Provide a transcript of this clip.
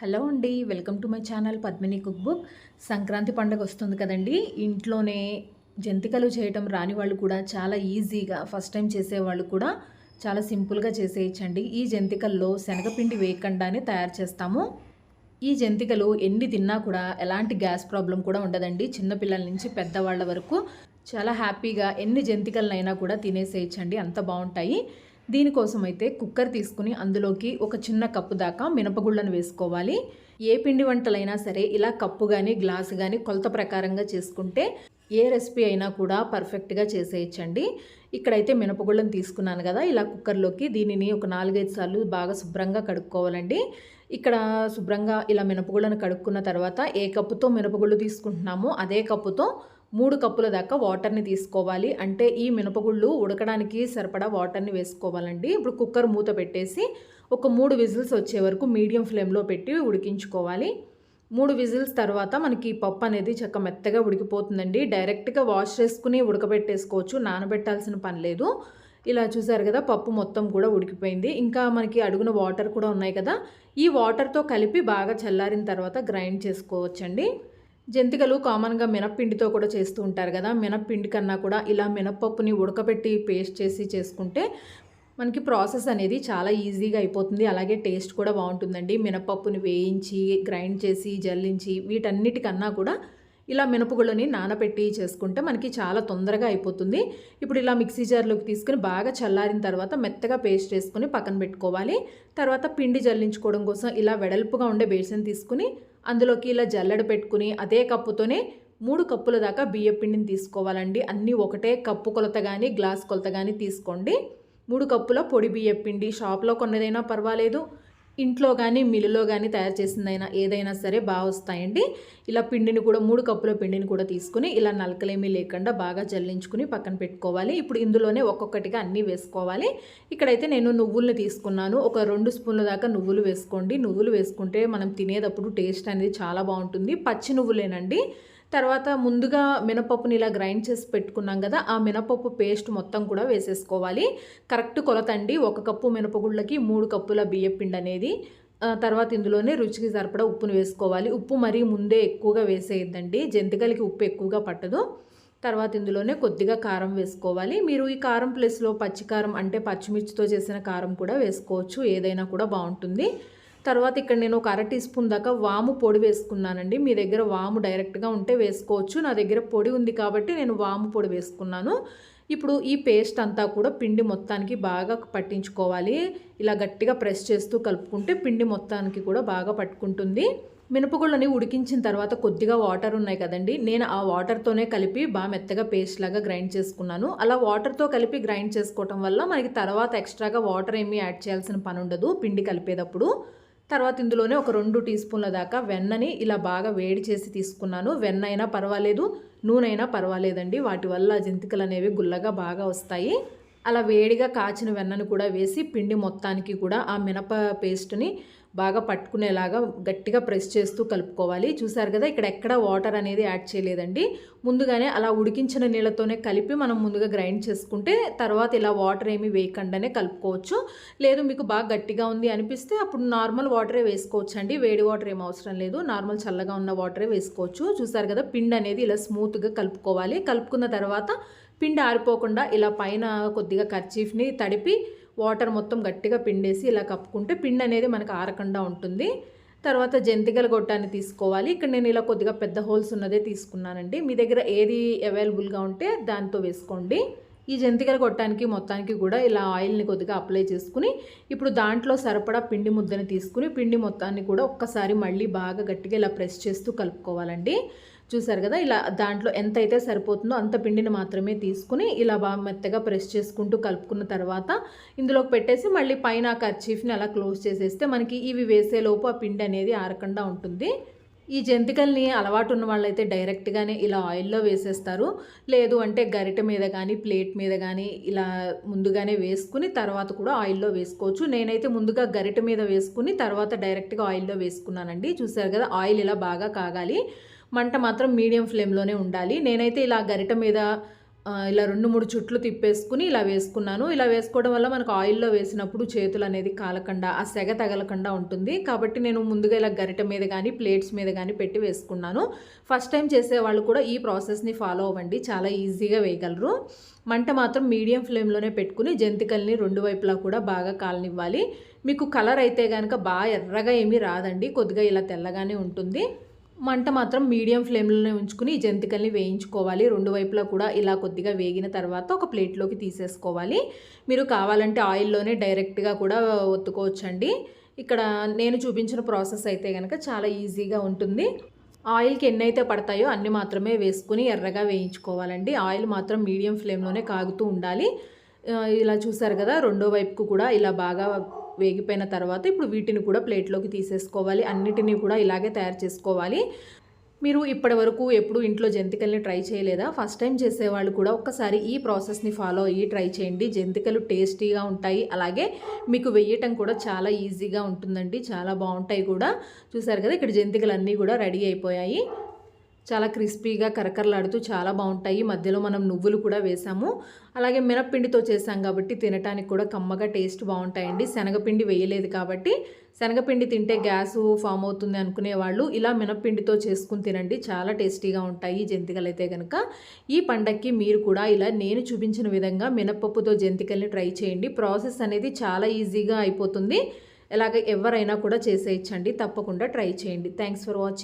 Hello అండి, welcome to my channel Padmini cook book. Sankranti పండుగ వస్తుంది కదండి. ఇంట్లోనే జంతికలు చేయటం రాని వాళ్ళు కూడా చాలా ఈజీగా ఫస్ట్ టైం చేసేవాళ్ళు కూడా చాలా సింపుల్గా చేసేయచ్చండి. ఈ జంతికల్లో శనగపిండి వేయకుండానే తయారు చేస్తాము. ఈ జంతికలు ఎన్ని తిన్నా కూడా ఎలాంటి గ్యాస్ ప్రాబ్లం కూడా ఉండదండి. చిన్నపిల్లల నుంచి పెద్దవాళ్ళ వరకు చాలా హ్యాపీగా ఎన్ని జంతికలనైనా కూడా తినేసేయచ్చండి, అంత బాగుంటాయి. దీనికోసం అయితే కుక్కర్ తీసుకుని అందులోకి ఒక చిన్న కప్పు దాకా మినపగుళ్ళను వేసుకోవాలి. ఏ పిండి వంటలైనా సరే ఇలా కప్పు కానీ గ్లాసు కానీ కొలత ప్రకారంగా చేసుకుంటే ఏ రెసిపీ అయినా కూడా పర్ఫెక్ట్గా చేసేయచ్చండి. ఇక్కడైతే మినపగుళ్ళను తీసుకున్నాను కదా, ఇలా కుక్కర్లోకి దీనిని ఒక 4-5 సార్లు బాగా శుభ్రంగా కడుక్కోవాలండి. ఇక్కడ శుభ్రంగా ఇలా మినపగుళ్ళను కడుక్కున్న తర్వాత ఏ కప్పుతో మినపగుళ్ళు తీసుకుంటున్నామో అదే కప్పుతో 3 కప్పుల దాకా వాటర్ని తీసుకోవాలి. అంటే ఈ మినపగుళ్ళు ఉడకడానికి సరిపడా వాటర్ని వేసుకోవాలండి. ఇప్పుడు కుక్కర్ మూత పెట్టేసి ఒక 3 విజిల్స్ వచ్చే వరకు మీడియం ఫ్లేమ్లో పెట్టి ఉడికించుకోవాలి. 3 విజిల్స్ తర్వాత మనకి పప్పు అనేది చక్క మెత్తగా ఉడికిపోతుందండి. డైరెక్ట్గా వాష్ చేసుకుని ఉడకబెట్టేసుకోవచ్చు, నానబెట్టాల్సిన పని లేదు. ఇలా చూసారు కదా, పప్పు మొత్తం కూడా ఉడికిపోయింది. ఇంకా మనకి అడుగున వాటర్ కూడా ఉన్నాయి కదా, ఈ వాటర్తో కలిపి బాగా చల్లారిన తర్వాత గ్రైండ్ చేసుకోవచ్చండి. జంతికలు కామన్గా మినప్పిండితో కూడా చేస్తూ ఉంటారు కదా, మినప్పిండి కన్నా కూడా ఇలా మినప్పప్పుని ఉడకబెట్టి పేస్ట్ చేసి చేసుకుంటే మనకి ప్రాసెస్ అనేది చాలా ఈజీగా అయిపోతుంది. అలాగే టేస్ట్ కూడా బాగుంటుందండి. మినపప్పుని వేయించి గ్రైండ్ చేసి జల్లించి వీటన్నిటికన్నా కూడా ఇలా మినపగుళ్ళని నానబెట్టి చేసుకుంటే మనకి చాలా తొందరగా అయిపోతుంది. ఇప్పుడు ఇలా మిక్సీ జార్లోకి తీసుకుని బాగా చల్లారిన తర్వాత మెత్తగా పేస్ట్ చేసుకుని పక్కన పెట్టుకోవాలి. తర్వాత పిండి జల్లించుకోవడం కోసం ఇలా వెడల్పుగా ఉండే బేసన్ తీసుకుని అందులోకి ఇలా జల్లెడ పెట్టుకుని అదే కప్పుతోనే 3 కప్పుల దాకా బియ్యం పిండిని తీసుకోవాలండి. అన్నీ ఒకటే కప్పు కొలత కానీ గ్లాస్ కొలత కానీ తీసుకోండి. 3 కప్పుల పొడి బియ్యం పిండి, షాప్లో కొన్నదైనా పర్వాలేదు, ఇంట్లో కానీ మిల్లులో కానీ తయారు చేసిందైనా ఏదైనా సరే బాగా వస్తాయండి. ఇలా పిండిని కూడా 3 కప్పుల పిండిని కూడా తీసుకుని ఇలా నలకలేమీ లేకుండా బాగా జల్లించుకుని పక్కన పెట్టుకోవాలి. ఇప్పుడు ఇందులోనే ఒక్కొక్కటిగా అన్నీ వేసుకోవాలి. ఇక్కడైతే నేను నువ్వుల్ని తీసుకున్నాను. ఒక 2 స్పూన్ల దాకా నువ్వులు వేసుకోండి. నువ్వులు వేసుకుంటే మనం తినేటప్పుడు టేస్ట్ అనేది చాలా బాగుంటుంది. పచ్చి నువ్వులేనండి. తర్వాత ముందుగా మినపప్పుని ఇలా గ్రైండ్ చేసి పెట్టుకున్నాం కదా, ఆ మినపప్పు పేస్ట్ మొత్తం కూడా వేసేసుకోవాలి. కరెక్ట్ కొలత అండి. 1 కప్పు మినపగుళ్ళకి 3 కప్పుల బియ్యపిండి అనేది. తర్వాత ఇందులోనే రుచికి సరిపడా ఉప్పును వేసుకోవాలి. ఉప్పు మరీ ముందే ఎక్కువగా వేసేయద్దండి, జంతికలకి ఉప్పు ఎక్కువగా పట్టదు. తర్వాత ఇందులోనే కొద్దిగా కారం వేసుకోవాలి. మీరు ఈ కారం ప్లేస్లో పచ్చికారం అంటే పచ్చిమిర్చితో చేసిన కారం కూడా వేసుకోవచ్చు, ఏదైనా కూడా బాగుంటుంది. తర్వాత ఇక్కడ నేను ఒక 1/2 టీ స్పూన్ దాకా వాము పొడి వేసుకున్నానండి. మీ దగ్గర వాము డైరెక్ట్గా ఉంటే వేసుకోవచ్చు. నా దగ్గర పొడి ఉంది కాబట్టి నేను వాము పొడి వేసుకున్నాను. ఇప్పుడు ఈ పేస్ట్ అంతా కూడా పిండి మొత్తానికి బాగా పట్టించుకోవాలి. ఇలా గట్టిగా ప్రెస్ చేస్తూ కలుపుకుంటే పిండి మొత్తానికి కూడా బాగా పట్టుకుంటుంది. మినపగుళ్ళని ఉడికించిన తర్వాత కొద్దిగా వాటర్ ఉన్నాయి కదండి, నేను ఆ వాటర్తోనే కలిపి బాగా మెత్తగా పేస్ట్ లాగా గ్రైండ్ చేసుకున్నాను. అలా వాటర్తో కలిపి గ్రైండ్ చేసుకోవటం వల్ల మనకి తర్వాత ఎక్స్ట్రాగా వాటర్ ఏమీ యాడ్ చేయాల్సిన పని ఉండదు పిండి కలిపేటప్పుడు. తర్వాత ఇందులోనే ఒక 2 టీ స్పూన్ల దాకా వెన్నని ఇలా బాగా వేడి చేసి తీసుకున్నాను. వెన్న అయినా పర్వాలేదు, నూనె అయినా పర్వాలేదండి, వాటి వల్ల జంతికలు అనేవి గుల్లగా బాగా వస్తాయి. అలా వేడిగా కాచిన వెన్నను కూడా వేసి పిండి మొత్తానికి కూడా ఆ మినప పేస్ట్ని బాగా పట్టుకునేలాగా గట్టిగా ప్రెస్ చేస్తూ కలుపుకోవాలి. చూసారు కదా, ఇక్కడ ఎక్కడ వాటర్ అనేది యాడ్ చేయలేదండి. ముందుగానే అలా ఉడికించిన నీళ్ళతోనే కలిపి మనం ముందుగా గ్రైండ్ చేసుకుంటే తర్వాత ఇలా వాటర్ ఏమి వేయకుండానే కలుపుకోవచ్చు. లేదు మీకు బాగా గట్టిగా ఉంది అనిపిస్తే అప్పుడు నార్మల్ వాటరే వేసుకోవచ్చు అండి. వేడి వాటర్ ఏం అవసరం లేదు, నార్మల్ చల్లగా ఉన్న వాటరే వేసుకోవచ్చు. చూసారు కదా, పిండి అనేది ఇలా స్మూత్గా కలుపుకోవాలి. కలుపుకున్న తర్వాత పిండి ఆరిపోకుండా ఇలా పైన కొద్దిగా కర్చీఫ్ని తడిపి వాటర్ మొత్తం గట్టిగా పిండేసి ఇలా కప్పుకుంటే పిండి అనేది మనకు ఆరకుండా ఉంటుంది. తర్వాత జంతికల గొట్టాన్ని తీసుకోవాలి. ఇక్కడ నేను ఇలా కొద్దిగా పెద్ద హోల్స్ ఉన్నదే తీసుకున్నానండి. మీ దగ్గర ఏది అవైలబుల్గా ఉంటే దాంతో వేసుకోండి. ఈ జంతికల గొట్టానికి మొత్తానికి కూడా ఇలా ఆయిల్ని కొద్దిగా అప్లై చేసుకుని ఇప్పుడు దాంట్లో సరిపడా పిండి ముద్దని తీసుకుని పిండి మొత్తాన్ని కూడా ఒక్కసారి మళ్ళీ బాగా గట్టిగా ఇలా ప్రెస్ చేస్తూ కలుపుకోవాలండి. చూసారు కదా, ఇలా దాంట్లో ఎంత అయితే సరిపోతుందో అంత పిండిని మాత్రమే తీసుకుని ఇలా బాగా మెత్తగా ప్రెస్ చేసుకుంటూ కలుపుకున్న తర్వాత ఇందులోకి పెట్టేసి మళ్ళీ పైన కర్చీఫ్ని అలా క్లోజ్ చేసేస్తే మనకి ఇవి వేసేలోపు ఆ పిండి అనేది ఆరకుండా ఉంటుంది. ఈ జంతికల్ని అలవాటు ఉన్న వాళ్ళైతే డైరెక్ట్గానే ఇలా ఆయిల్లో వేసేస్తారు. లేదు అంటే గరిటె మీద కానీ ప్లేట్ మీద కానీ ఇలా ముందుగానే వేసుకుని తర్వాత కూడా ఆయిల్లో వేసుకోవచ్చు. నేనైతే ముందుగా గరిటె మీద వేసుకుని తర్వాత డైరెక్ట్గా ఆయిల్లో వేసుకున్నానండి. చూసారు కదా, ఆయిల్ ఇలా బాగా కాగాలి, మంట మాత్రం మీడియం ఫ్లేమ్లోనే ఉండాలి. నేనైతే ఇలా గరిటె మీద ఇలా 2, 3 చుట్లు తిప్పేసుకుని ఇలా వేసుకున్నాను. ఇలా వేసుకోవడం వల్ల మనకు ఆయిల్‌లో వేసినప్పుడు చేతులనేది కాలకుండా, ఆ సెగ తగలకుండా ఉంటుంది. కాబట్టి నేను ముందుగా ఇలా గరిటె మీద గానీ, ప్లేట్స్ మీద గానీ పెట్టి వేసుకున్నాను. ఫస్ట్ టైం చేసేవాళ్ళు కూడా ఈ ప్రాసెస్‌ని ఫాలో అవ్వండి. చాలా ఈజీగా వేయగలరు. మంట మాత్రం మీడియం ఫ్లేమ్‌లోనే పెట్టుకుని జంతికల్ని 2 వైపులా కూడా బాగా కాలనివ్వాలి. మీకు కలర్ అయితే గనక ఎర్రగా ఏమీ రాదండి. కొద్దిగా ఇలా తెల్లగానే ఉంటుంది. మంట మాత్రం మీడియం ఫ్లేమ్‌లోనే ఉంచుకుని ఈ జంతికల్ని వేయించుకోవాలి. 2 వైపులా కూడా ఇలా కొద్దిగా వేగిన తర్వాత ఒక ప్లేట్‌లోకి తీసేసుకోవాలి. మీరు కావాలంటే ఆయిల్‌లోనే డైరెక్ట్‌గా కూడా ఒత్తుకోవచ్చండి. ఇక్కడ నేను చూపించిన ప్రాసెస్ అయితే గనక చాలా ఈజీగా ఉంటుంది. ఆయిల్‌కి ఎన్నైతే పడతాయో అన్ని మాత్రమే వేసుకొని ఎర్రగా వేయించుకోవాలండి. ఆయిల్ మాత్రం మీడియం ఫ్లేమ్‌లోనే కాగుతూ ఉండాలి. ఇలా చూసారు కదా! రెండో వైపుకు కూడా ఇలా బాగా వేగిపోయిన తర్వాత ఇప్పుడు వీటిని కూడా ప్లేట్‌లోకి తీసేసుకోవాలి. అన్నిటిని కూడా ఇలాగే తయారు చేసుకోవాలి. మీరు ఇప్పటివరకు ఎప్పుడు ఇంట్లో జంతికల్ని ట్రై చేయలేదా? ఫస్ట్ టైం చేసేవాళ్ళు కూడా ఒక్కసారి ఈ ప్రాసెస్‌ని ఫాలో అయ్యి ట్రై చేయండి. జంతికలు టేస్టీగా ఉంటాయి. అలాగే మీకు వేయటం కూడా చాలా ఈజీగా ఉంటుందండి. చాలా బావుంటాయి కూడా. చూసారు కదా! ఇక్కడ జంతికలన్నీ కూడా రెడీ అయిపోయాయి. చాలా క్రిస్పీగా కరకరలాడుతూ చాలా బాగుంటాయి. మధ్యలో మనం నువ్వులు కూడా వేసాము. అలాగే మినప్పిండితో చేసాం కాబట్టి తినటానికి కూడా కమ్మగా టేస్ట్ బాగుంటాయండి. శనగపిండి వేయలేదు కాబట్టి శనగపిండి తింటే గ్యాసు ఫామ్ అవుతుంది అనుకునేవాళ్ళు ఇలా మినప్పిండితో చేసుకుని తినండి. చాలా టేస్టీగా ఉంటాయి జంతికలు అయితే కనుక. ఈ పండక్కి మీరు కూడా ఇలా నేను చూపించిన విధంగా మినపప్పుతో జంతికల్ని ట్రై చేయండి. ప్రాసెస్ అనేది చాలా ఈజీగా అయిపోతుంది. ఇలాగ ఎవరైనా కూడా చేసేయచ్చండి. తప్పకుండా ట్రై చేయండి. Thanks for watching.